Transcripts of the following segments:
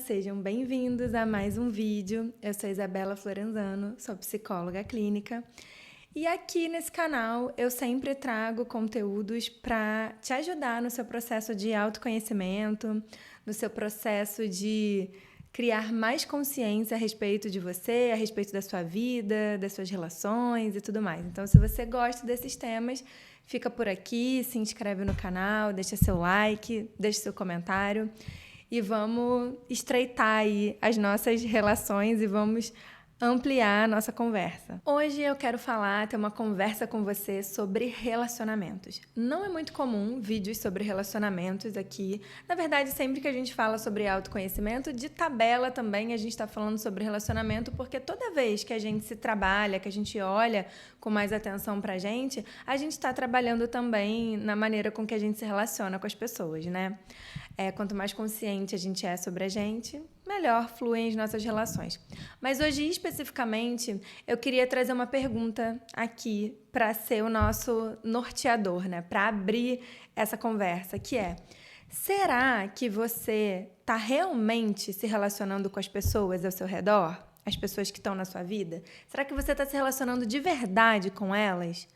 sejam bem-vindos a mais um vídeo. Eu sou Isabela Florenzano, sou psicóloga clínica e aqui nesse canal eu sempre trago conteúdos para te ajudar no seu processo de autoconhecimento, no seu processo de criar mais consciência a respeito de você, a respeito da sua vida, das suas relações e tudo mais. Então, se você gosta desses temas, fica por aqui, se inscreve no canal, deixa seu like, deixa seu comentário. E vamos estreitar aí as nossas relações e vamos ampliar a nossa conversa. Hoje eu quero ter uma conversa com você sobre relacionamentos. Não é muito comum vídeos sobre relacionamentos aqui. Na verdade, sempre que a gente fala sobre autoconhecimento, de tabela também a gente está falando sobre relacionamento, porque toda vez que a gente se trabalha, que a gente olha com mais atenção pra gente, a gente está trabalhando também na maneira com que a gente se relaciona com as pessoas, né? Quanto mais consciente a gente é sobre a gente, melhor fluem as nossas relações. Mas hoje, especificamente, eu queria trazer uma pergunta aqui para ser o nosso norteador, né? Para abrir essa conversa, que é: será que você está realmente se relacionando com as pessoas ao seu redor? As pessoas que estão na sua vida? Será que você está se relacionando de verdade com elas?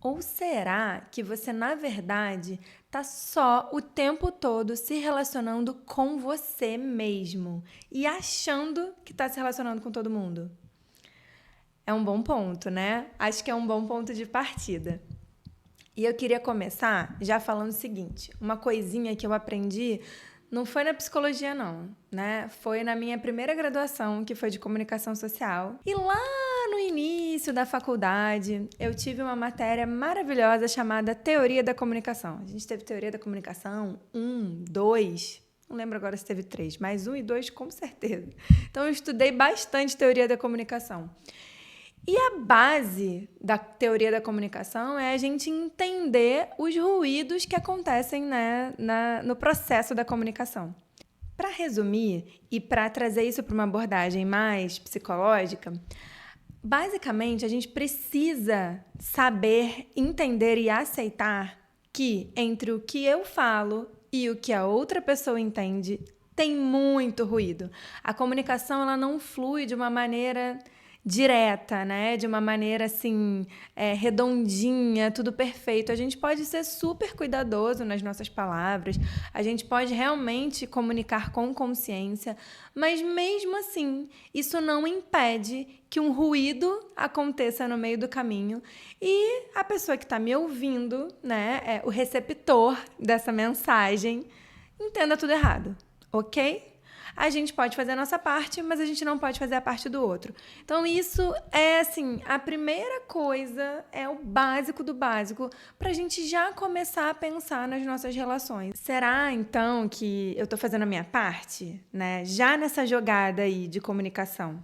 Ou será que você, na verdade, está só o tempo todo se relacionando com você mesmo e achando que está se relacionando com todo mundo? É um bom ponto, né? Acho que é um bom ponto de partida. E eu queria começar já falando o seguinte: uma coisinha que eu aprendi não foi na psicologia, não, né? Foi na minha primeira graduação, que foi de comunicação social. E lá no início da faculdade, eu tive uma matéria maravilhosa chamada Teoria da Comunicação. A gente teve Teoria da Comunicação 1, 2, não lembro agora se teve 3, mas 1 e 2 com certeza. Então eu estudei bastante Teoria da Comunicação. E a base da teoria da comunicação é a gente entender os ruídos que acontecem, né, no processo da comunicação. Para resumir e para trazer isso para uma abordagem mais psicológica, basicamente a gente precisa saber, entender e aceitar que entre o que eu falo e o que a outra pessoa entende tem muito ruído. A comunicação ela não flui de uma maneira direta, né? De uma maneira assim, redondinha, tudo perfeito. A gente pode ser super cuidadoso nas nossas palavras, a gente pode realmente comunicar com consciência, mas mesmo assim, isso não impede que um ruído aconteça no meio do caminho e a pessoa que está me ouvindo, né, o receptor dessa mensagem, entenda tudo errado, ok? A gente pode fazer a nossa parte, mas a gente não pode fazer a parte do outro. Então, isso é, assim, a primeira coisa, é o básico do básico, para a gente já começar a pensar nas nossas relações. Será, então, que eu estou fazendo a minha parte, né? Já nessa jogada aí de comunicação?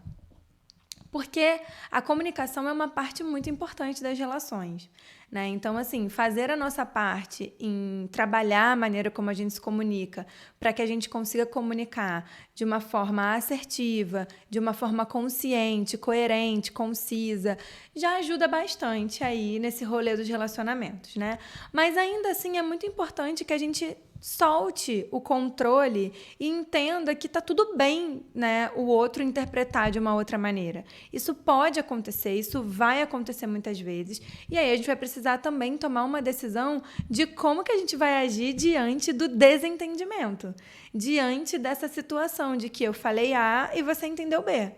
Porque a comunicação é uma parte muito importante das relações, né? Então, assim, fazer a nossa parte em trabalhar a maneira como a gente se comunica, para que a gente consiga comunicar de uma forma assertiva, de uma forma consciente, coerente, concisa, já ajuda bastante aí nesse rolê dos relacionamentos, né? Mas ainda assim é muito importante que a gente solte o controle e entenda que tá tudo bem, né, o outro interpretar de uma outra maneira. Isso pode acontecer, isso vai acontecer muitas vezes, e aí a gente vai precisar também tomar uma decisão de como que a gente vai agir diante do desentendimento, diante dessa situação de que eu falei A e você entendeu B.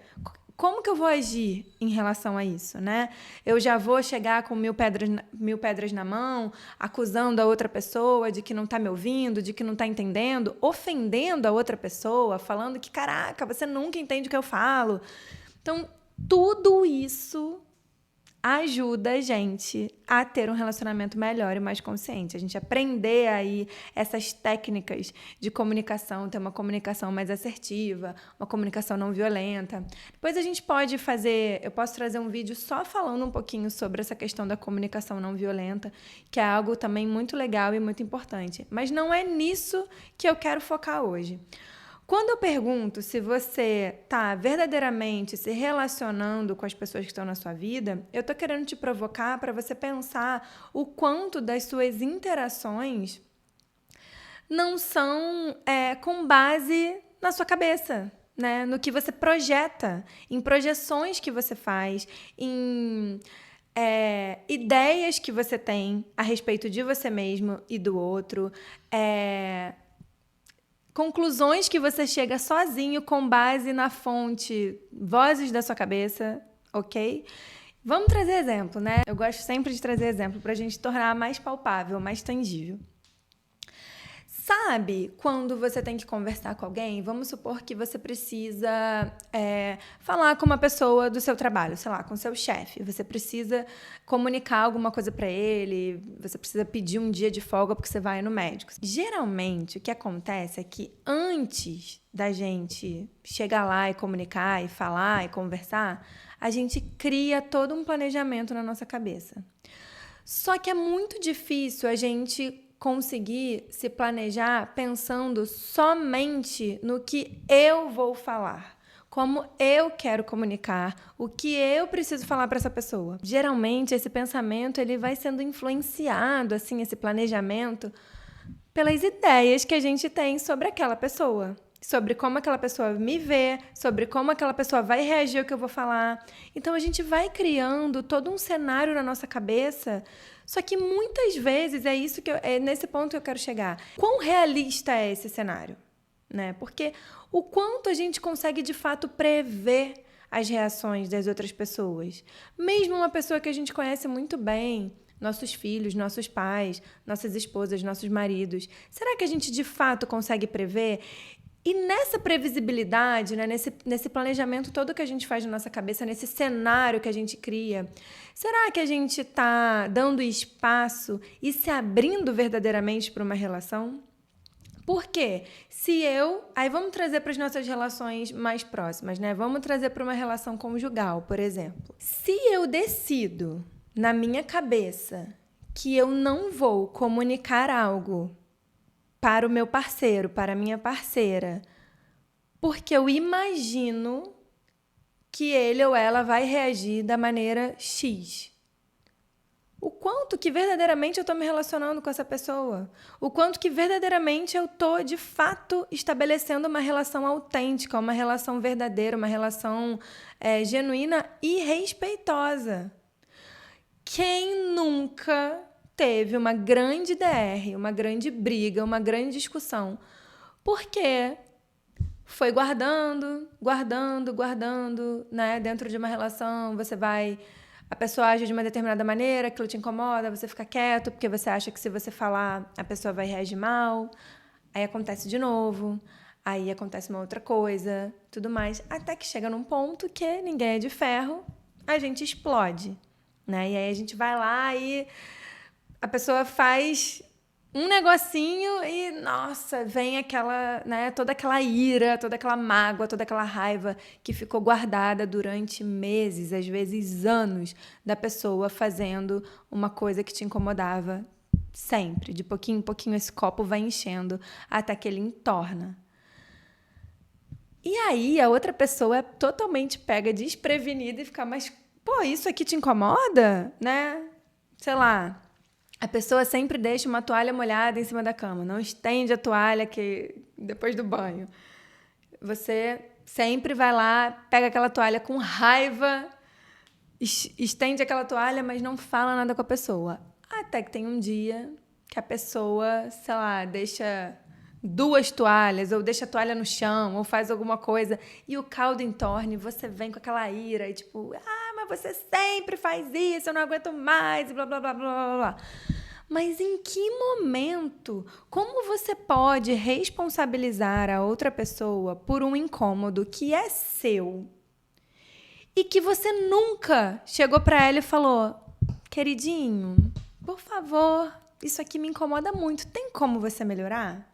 Como que eu vou agir em relação a isso, né? Eu já vou chegar com mil pedras na mão, acusando a outra pessoa de que não está me ouvindo, de que não está entendendo, ofendendo a outra pessoa, falando que, caraca, você nunca entende o que eu falo. Então, tudo isso ajuda a gente a ter um relacionamento melhor e mais consciente. A gente aprender aí essas técnicas de comunicação, ter uma comunicação mais assertiva, uma comunicação não violenta. Depois a gente pode eu posso trazer um vídeo só falando um pouquinho sobre essa questão da comunicação não violenta, que é algo também muito legal e muito importante. Mas não é nisso que eu quero focar hoje. Quando eu pergunto se você está verdadeiramente se relacionando com as pessoas que estão na sua vida, eu estou querendo te provocar para você pensar o quanto das suas interações não são com base na sua cabeça, né? No que você projeta, em projeções que você faz, em ideias que você tem a respeito de você mesmo e do outro, conclusões que você chega sozinho com base na fonte, vozes da sua cabeça, ok? Vamos trazer exemplo, né? Eu gosto sempre de trazer exemplo para a gente tornar mais palpável, mais tangível. Sabe quando você tem que conversar com alguém? Vamos supor que você precisa falar com uma pessoa do seu trabalho, sei lá, com seu chefe. Você precisa comunicar alguma coisa para ele, você precisa pedir um dia de folga porque você vai no médico. Geralmente, o que acontece é que antes da gente chegar lá e comunicar, e falar, e conversar, a gente cria todo um planejamento na nossa cabeça. Só que é muito difícil a gente conseguir se planejar pensando somente no que eu vou falar, como eu quero comunicar, o que eu preciso falar para essa pessoa. Geralmente, esse pensamento ele vai sendo influenciado, assim, esse planejamento, pelas ideias que a gente tem sobre aquela pessoa. Sobre como aquela pessoa me vê, sobre como aquela pessoa vai reagir ao que eu vou falar. Então, a gente vai criando todo um cenário na nossa cabeça, só que muitas vezes é nesse ponto que eu quero chegar. Quão realista é esse cenário? Né? Porque o quanto a gente consegue, de fato, prever as reações das outras pessoas. Mesmo uma pessoa que a gente conhece muito bem, nossos filhos, nossos pais, nossas esposas, nossos maridos. Será que a gente, de fato, consegue prever? E nessa previsibilidade, né, nesse planejamento todo que a gente faz na nossa cabeça, nesse cenário que a gente cria, será que a gente está dando espaço e se abrindo verdadeiramente para uma relação? Por quê? Aí vamos trazer para as nossas relações mais próximas, né? Vamos trazer para uma relação conjugal, por exemplo. Se eu decido na minha cabeça que eu não vou comunicar algo para o meu parceiro, para a minha parceira, porque eu imagino que ele ou ela vai reagir da maneira X. O quanto que verdadeiramente eu estou me relacionando com essa pessoa. O quanto que verdadeiramente eu estou, de fato, estabelecendo uma relação autêntica, uma relação verdadeira, uma relação genuína e respeitosa. Quem nunca teve uma grande DR, uma grande briga, uma grande discussão? Porque foi guardando, né? Dentro de uma relação, a pessoa age de uma determinada maneira, aquilo te incomoda, você fica quieto, porque você acha que se você falar, a pessoa vai reagir mal. Aí acontece de novo, aí acontece uma outra coisa, tudo mais. Até que chega num ponto que ninguém é de ferro, a gente explode, né? E aí a gente vai lá e a pessoa faz um negocinho e, nossa, vem aquela, né, toda aquela ira, toda aquela mágoa, toda aquela raiva que ficou guardada durante meses, às vezes anos, da pessoa fazendo uma coisa que te incomodava sempre. De pouquinho em pouquinho esse copo vai enchendo até que ele entorna. E aí a outra pessoa é totalmente pega desprevenida e fica, mas, pô, isso aqui te incomoda? Né? Sei lá. A pessoa sempre deixa uma toalha molhada em cima da cama, não estende a toalha depois do banho. Você sempre vai lá, pega aquela toalha com raiva, estende aquela toalha, mas não fala nada com a pessoa. Até que tem um dia que a pessoa, sei lá, deixa 2 toalhas, ou deixa a toalha no chão, ou faz alguma coisa, e o caldo entorna, e você vem com aquela ira, e tipo, mas você sempre faz isso, eu não aguento mais, e blá, blá, blá, blá, blá, blá. Mas em que momento, como você pode responsabilizar a outra pessoa por um incômodo que é seu e que você nunca chegou para ela e falou, queridinho, por favor, isso aqui me incomoda muito, tem como você melhorar?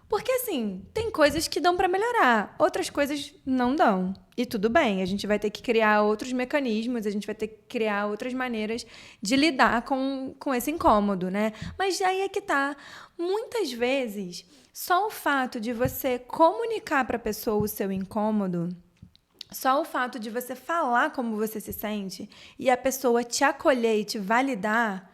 Porque, assim, tem coisas que dão para melhorar, outras coisas não dão. E tudo bem, a gente vai ter que criar outros mecanismos, a gente vai ter que criar outras maneiras de lidar com esse incômodo, né? Mas aí é que tá. Muitas vezes, só o fato de você comunicar para a pessoa o seu incômodo, só o fato de você falar como você se sente e a pessoa te acolher e te validar,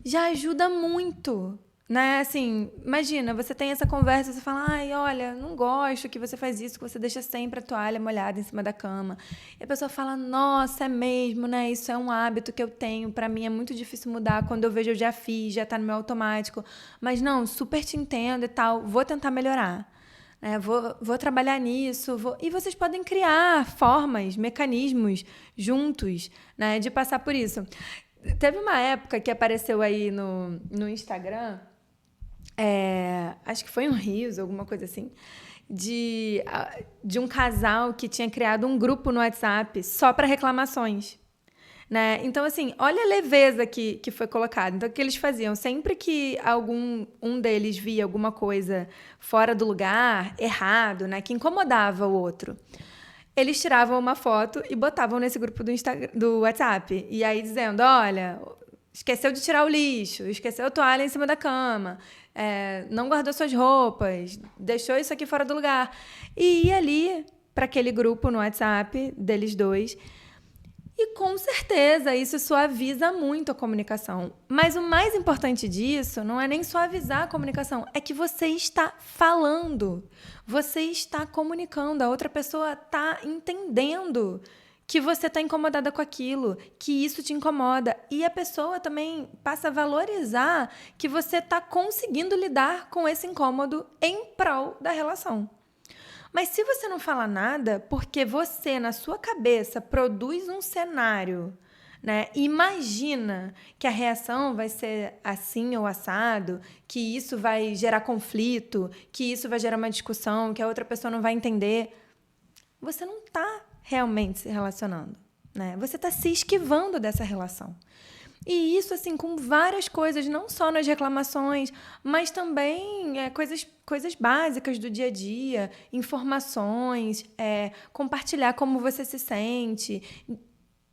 já ajuda muito Né, assim, imagina, você tem essa conversa, você fala, ai, olha, não gosto que você faz isso, que você deixa sempre a toalha molhada em cima da cama. E a pessoa fala, nossa, é mesmo, né? Isso é um hábito que eu tenho, pra mim é muito difícil mudar, quando eu vejo eu já fiz, já tá no meu automático. Mas não, super te entendo e tal, vou tentar melhorar. Vou trabalhar nisso, e vocês podem criar formas, mecanismos juntos, né, de passar por isso. Teve uma época que apareceu aí no Instagram, acho que foi um Reels, alguma coisa assim, de um casal que tinha criado um grupo no WhatsApp só para reclamações. Né? Então, assim, olha a leveza que foi colocada. Então, o que eles faziam? Sempre que um deles via alguma coisa fora do lugar, errado, né? Que incomodava o outro, eles tiravam uma foto e botavam nesse grupo do WhatsApp. E aí dizendo, olha, esqueceu de tirar o lixo, esqueceu a toalha em cima da cama, não guardou suas roupas, deixou isso aqui fora do lugar. E ia ali para aquele grupo no WhatsApp deles dois. E com certeza isso suaviza muito a comunicação. Mas o mais importante disso não é nem suavizar a comunicação, é que você está falando, você está comunicando, a outra pessoa está entendendo que você está incomodada com aquilo, que isso te incomoda. E a pessoa também passa a valorizar que você está conseguindo lidar com esse incômodo em prol da relação. Mas se você não fala nada, porque você, na sua cabeça, produz um cenário, né? Imagina que a reação vai ser assim ou assado, que isso vai gerar conflito, que isso vai gerar uma discussão, que a outra pessoa não vai entender. Você não está realmente se relacionando, né? Você está se esquivando dessa relação. E isso, assim, com várias coisas, não só nas reclamações, mas também coisas básicas do dia a dia, informações, compartilhar como você se sente,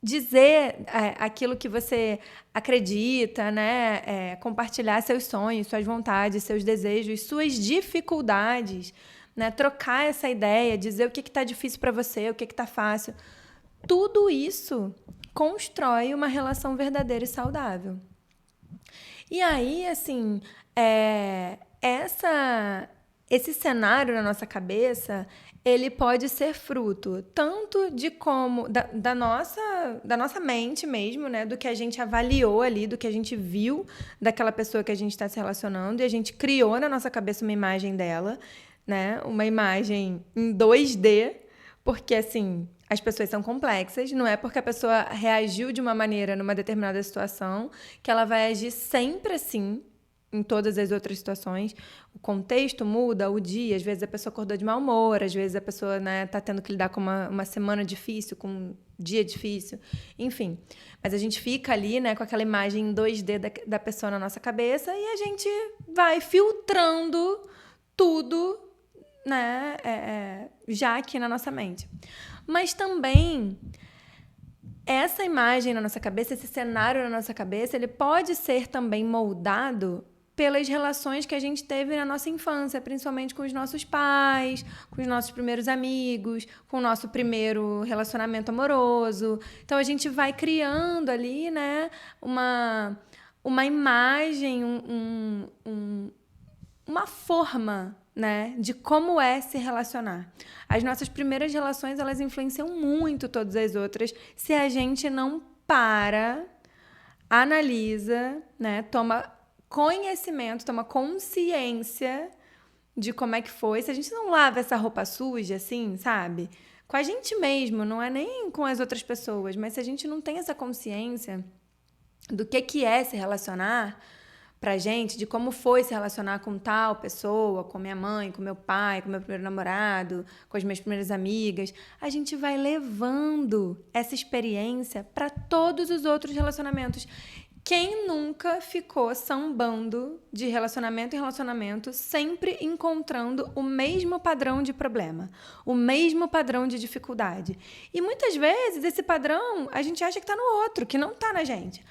dizer aquilo que você acredita, né? Compartilhar seus sonhos, suas vontades, seus desejos, suas dificuldades, né? Trocar essa ideia, dizer o que está difícil para você, o que está fácil. Tudo isso constrói uma relação verdadeira e saudável. E aí, assim, esse cenário na nossa cabeça, ele pode ser fruto tanto de como da nossa mente mesmo, né? Do que a gente avaliou ali, do que a gente viu daquela pessoa que a gente está se relacionando, e a gente criou na nossa cabeça uma imagem dela, né? Uma imagem em 2D, porque assim, as pessoas são complexas, não é porque a pessoa reagiu de uma maneira numa determinada situação que ela vai agir sempre assim em todas as outras situações. O contexto muda, o dia, às vezes a pessoa acordou de mau humor, às vezes a pessoa, né, tá tendo que lidar com uma semana difícil, com um dia difícil, enfim. Mas a gente fica ali, né, com aquela imagem em 2D da pessoa na nossa cabeça e a gente vai filtrando tudo, né, já aqui na nossa mente. Mas também essa imagem na nossa cabeça, esse cenário na nossa cabeça, ele pode ser também moldado pelas relações que a gente teve na nossa infância, principalmente com os nossos pais, com os nossos primeiros amigos, com o nosso primeiro relacionamento amoroso. Então a gente vai criando ali, né, uma imagem, uma forma, né, de como é se relacionar. As nossas primeiras relações, elas influenciam muito todas as outras se a gente não analisa, né, toma conhecimento, toma consciência de como é que foi. Se a gente não lava essa roupa suja, assim, sabe? Com a gente mesmo, não é nem com as outras pessoas, mas se a gente não tem essa consciência do que é se relacionar pra gente, de como foi se relacionar com tal pessoa, com minha mãe, com meu pai, com meu primeiro namorado, com as minhas primeiras amigas, a gente vai levando essa experiência para todos os outros relacionamentos. Quem nunca ficou sambando de relacionamento em relacionamento, sempre encontrando o mesmo padrão de problema, o mesmo padrão de dificuldade? E muitas vezes esse padrão a gente acha que está no outro, que não está na gente.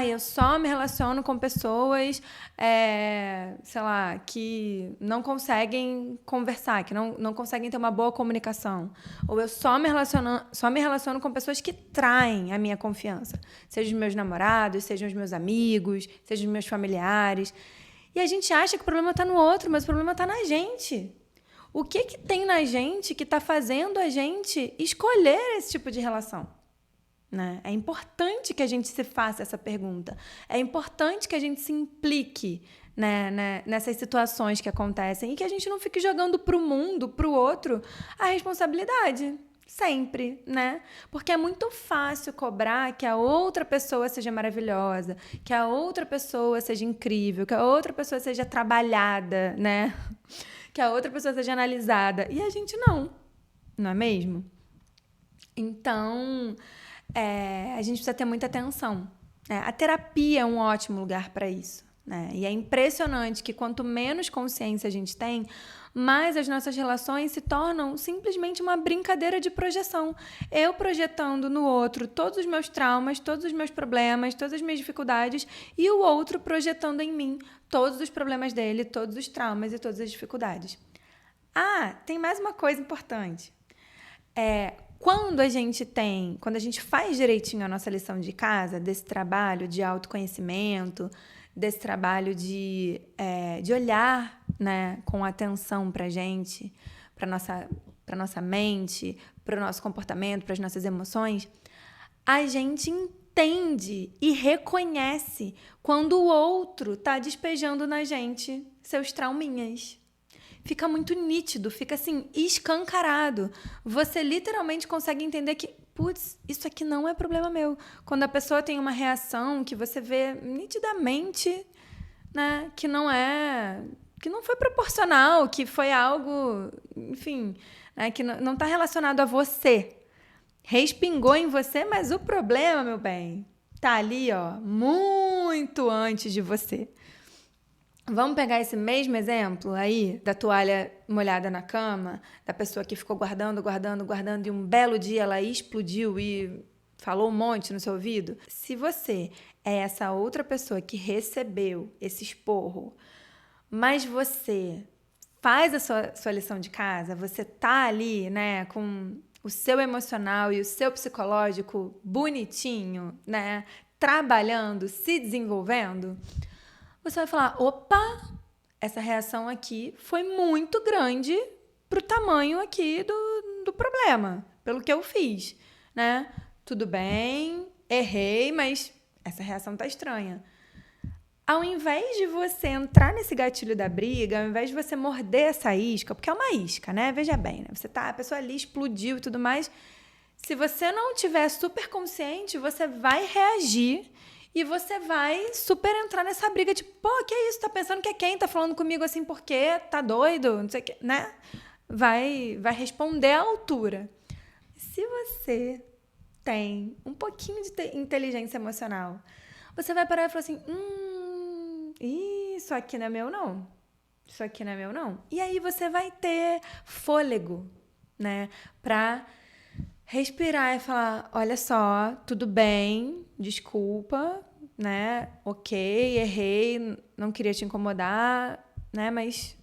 Eu só me relaciono com pessoas, sei lá, que não conseguem conversar, que não conseguem ter uma boa comunicação. Ou eu só me relaciono com pessoas que traem a minha confiança. Sejam os meus namorados, sejam os meus amigos, sejam os meus familiares. E a gente acha que o problema está no outro, mas o problema está na gente. O que tem na gente que está fazendo a gente escolher esse tipo de relação? Né? É importante que a gente se faça essa pergunta. É importante que a gente se implique, né, nessas situações que acontecem e que a gente não fique jogando para o mundo, para o outro, a responsabilidade. Sempre, né? Porque é muito fácil cobrar que a outra pessoa seja maravilhosa, que a outra pessoa seja incrível, que a outra pessoa seja trabalhada, né? Que a outra pessoa seja analisada. E a gente não é mesmo? Então, a gente precisa ter muita atenção. Né? A terapia é um ótimo lugar para isso. Né? E é impressionante que quanto menos consciência a gente tem, mais as nossas relações se tornam simplesmente uma brincadeira de projeção. Eu projetando no outro todos os meus traumas, todos os meus problemas, todas as minhas dificuldades, e o outro projetando em mim todos os problemas dele, todos os traumas e todas as dificuldades. Tem mais uma coisa importante. Quando a gente faz direitinho a nossa lição de casa, desse trabalho de autoconhecimento, desse trabalho de olhar, né, com atenção para a gente, para nossa mente, para o nosso comportamento, para as nossas emoções, a gente entende e reconhece quando o outro está despejando na gente seus trauminhas. Fica muito nítido, fica assim, escancarado. Você literalmente consegue entender que, putz, isso aqui não é problema meu. Quando a pessoa tem uma reação que você vê nitidamente, né, que não foi proporcional, que foi algo, enfim, né, que não está relacionado a você. Respingou em você, mas o problema, meu bem, tá ali, ó, muito antes de você. Vamos pegar esse mesmo exemplo aí da toalha molhada na cama, da pessoa que ficou guardando e um belo dia ela explodiu e falou um monte no seu ouvido. Se você é essa outra pessoa que recebeu esse esporro, mas você faz a sua lição de casa, você tá ali, né, com o seu emocional e o seu psicológico bonitinho, né, trabalhando, se desenvolvendo, você vai falar, opa, essa reação aqui foi muito grande pro tamanho aqui do problema, pelo que eu fiz, né? Tudo bem, errei, mas essa reação tá estranha. Ao invés de você entrar nesse gatilho da briga, ao invés de você morder essa isca, porque é uma isca, né? Veja bem, né? A pessoa ali explodiu e tudo mais. Se você não tiver super consciente, você vai reagir e você vai super entrar nessa briga de, pô, que é isso? Tá pensando que é quem? Tá falando comigo assim por quê? Tá doido? Não sei o quê, né? Vai responder à altura. Se você tem um pouquinho de inteligência emocional, você vai parar e falar assim, isso aqui não é meu, não. Isso aqui não é meu, não. E aí você vai ter fôlego, né? Pra respirar e falar, olha só, tudo bem, desculpa, né? Ok, errei, não queria te incomodar, né? Mas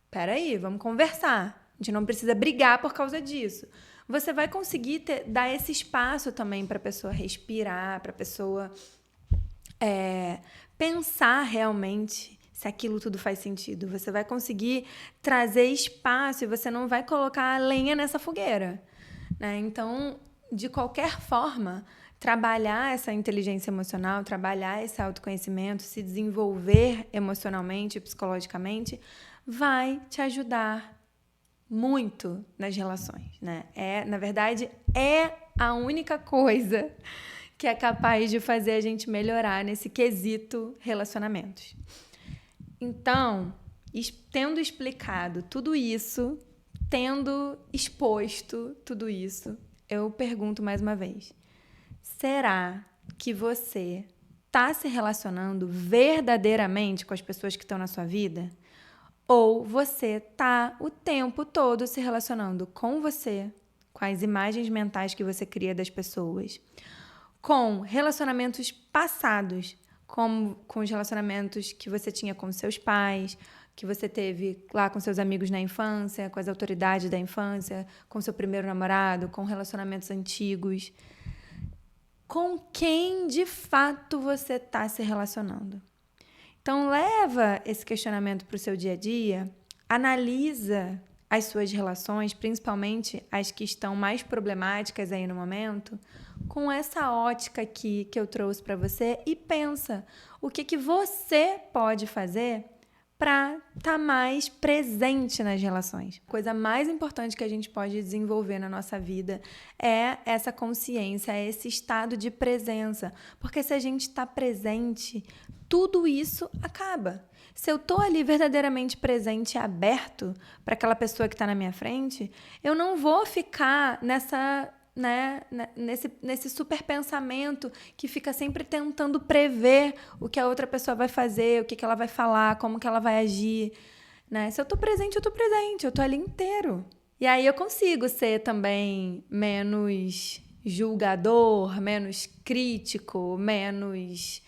peraí, vamos conversar. A gente não precisa brigar por causa disso. Você vai conseguir dar esse espaço também para a pessoa respirar, para a pessoa pensar realmente se aquilo tudo faz sentido. Você vai conseguir trazer espaço e você não vai colocar a lenha nessa fogueira. Né? Então, de qualquer forma, trabalhar essa inteligência emocional, trabalhar esse autoconhecimento, se desenvolver emocionalmente e psicologicamente, vai te ajudar muito nas relações. Né? Na verdade, é a única coisa que é capaz de fazer a gente melhorar nesse quesito relacionamentos. Então, tendo explicado tudo isso, tendo exposto tudo isso, eu pergunto mais uma vez, será que você está se relacionando verdadeiramente com as pessoas que estão na sua vida? Ou você está o tempo todo se relacionando com você, com as imagens mentais que você cria das pessoas, com relacionamentos passados, como com os relacionamentos que você tinha com seus pais, que você teve lá com seus amigos na infância, com as autoridades da infância, com seu primeiro namorado, com relacionamentos antigos. Com quem, de fato, você está se relacionando? Então, leva esse questionamento para o seu dia a dia, analisa as suas relações, principalmente as que estão mais problemáticas aí no momento, com essa ótica aqui que eu trouxe para você e pensa o que você pode fazer para estar mais presente nas relações. A coisa mais importante que a gente pode desenvolver na nossa vida é essa consciência, é esse estado de presença. Porque se a gente está presente, tudo isso acaba. Se eu estou ali verdadeiramente presente e aberto para aquela pessoa que está na minha frente, eu não vou ficar nesse super pensamento que fica sempre tentando prever o que a outra pessoa vai fazer, o que ela vai falar, como que ela vai agir, né? Se eu tô presente, eu tô ali inteiro. E aí eu consigo ser também menos julgador, menos crítico, menos...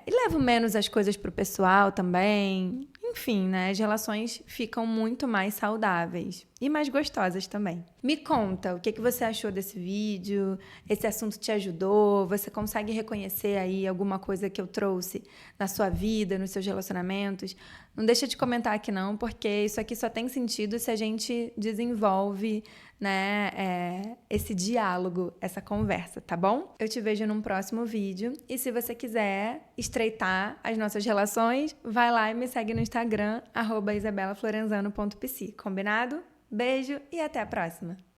e levo menos as coisas pro pessoal também. Enfim, né? As relações ficam muito mais saudáveis e mais gostosas também. Me conta, o que você achou desse vídeo? Esse assunto te ajudou? Você consegue reconhecer aí alguma coisa que eu trouxe na sua vida, nos seus relacionamentos? Não deixa de comentar aqui não, porque isso aqui só tem sentido se a gente desenvolve, né, esse diálogo, essa conversa, tá bom? Eu te vejo num próximo vídeo e se você quiser estreitar as nossas relações, vai lá e me segue no Instagram, @isabelaflorenzano.pc, combinado? Beijo e até a próxima!